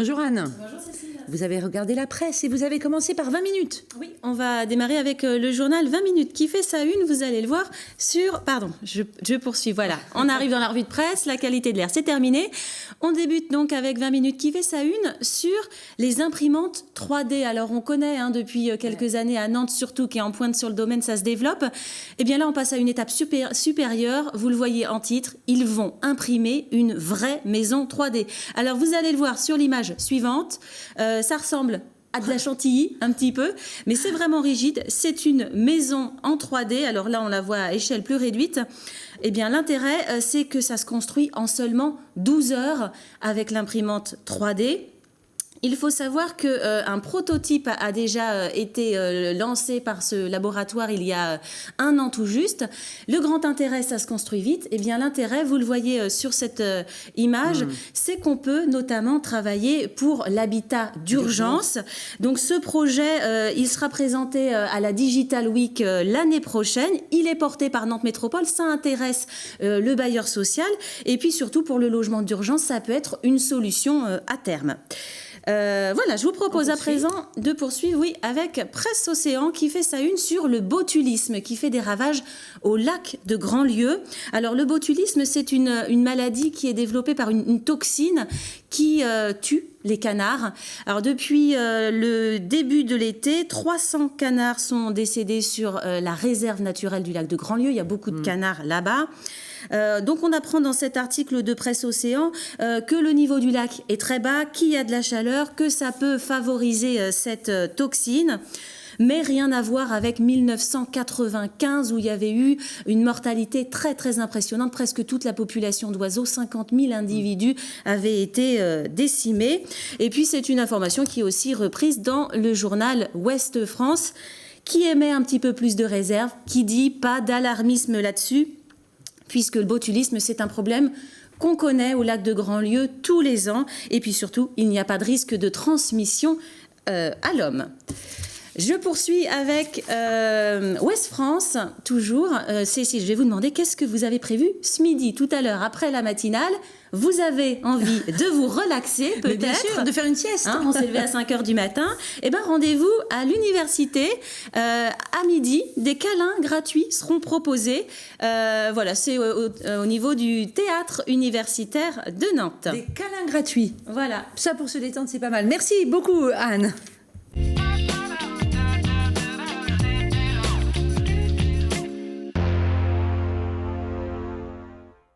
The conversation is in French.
Bonjour Anne. Bonjour Cécile. Vous avez regardé la presse et vous avez commencé par 20 minutes. Oui, on va démarrer avec le journal 20 minutes qui fait sa une, vous allez le voir sur... Pardon, je poursuis, voilà. On arrive dans la revue de presse, la qualité de l'air, c'est terminé. On débute donc avec 20 minutes qui fait sa une sur les imprimantes 3D. Alors on connaît depuis quelques années à Nantes surtout, qui est en pointe sur le domaine, ça se développe. Et bien là on passe à une étape supérieure, vous le voyez en titre, ils vont imprimer une vraie maison 3D. Alors vous allez le voir sur l'image suivante, ça ressemble à de la chantilly un petit peu, mais c'est vraiment rigide. C'est une maison en 3D. Alors là, on la voit à échelle plus réduite. Eh bien, l'intérêt, c'est que ça se construit en seulement 12 heures avec l'imprimante 3D. Il faut savoir qu'un prototype a déjà été lancé par ce laboratoire il y a 1 an tout juste. Le grand intérêt, ça se construit vite. Eh bien, l'intérêt, vous le voyez sur cette image, c'est qu'on peut notamment travailler pour l'habitat d'urgence. Donc, ce projet, il sera présenté à la Digital Week l'année prochaine. Il est porté par Nantes Métropole. Ça intéresse le bailleur social. Et puis, surtout, pour le logement d'urgence, ça peut être une solution à terme. Voilà, je vous propose à présent de poursuivre, avec Presse Océan qui fait sa une sur le botulisme qui fait des ravages au lac de Grandlieu. Alors le botulisme, c'est une maladie qui est développée par une toxine qui tue les canards. Alors depuis le début de l'été, 300 canards sont décédés sur la réserve naturelle du lac de Grandlieu. Il y a beaucoup de canards là-bas. Donc on apprend dans cet article de Presse Océan que le niveau du lac est très bas, qu'il y a de la chaleur, que ça peut favoriser cette toxine. Mais rien à voir avec 1995 où il y avait eu une mortalité très très impressionnante. Presque toute la population d'oiseaux, 50 000 individus, avaient été décimés. Et puis c'est une information qui est aussi reprise dans le journal Ouest France, qui émet un petit peu plus de réserve, qui dit pas d'alarmisme là-dessus, puisque le botulisme, c'est un problème qu'on connaît au lac de Grandlieu tous les ans. Et puis surtout, il n'y a pas de risque de transmission à l'homme. Je poursuis avec Ouest France, toujours. Cécile, je vais vous demander qu'est-ce que vous avez prévu ce midi, tout à l'heure, après la matinale. Vous avez envie de vous relaxer, peut-être. Bien sûr, de faire une sieste. On s'est levé à 5 h du matin. Eh bien, rendez-vous à l'université à midi. Des câlins gratuits seront proposés. Voilà, c'est au niveau du théâtre universitaire de Nantes. Des câlins gratuits. Voilà. Ça, pour se détendre, c'est pas mal. Merci beaucoup, Anne.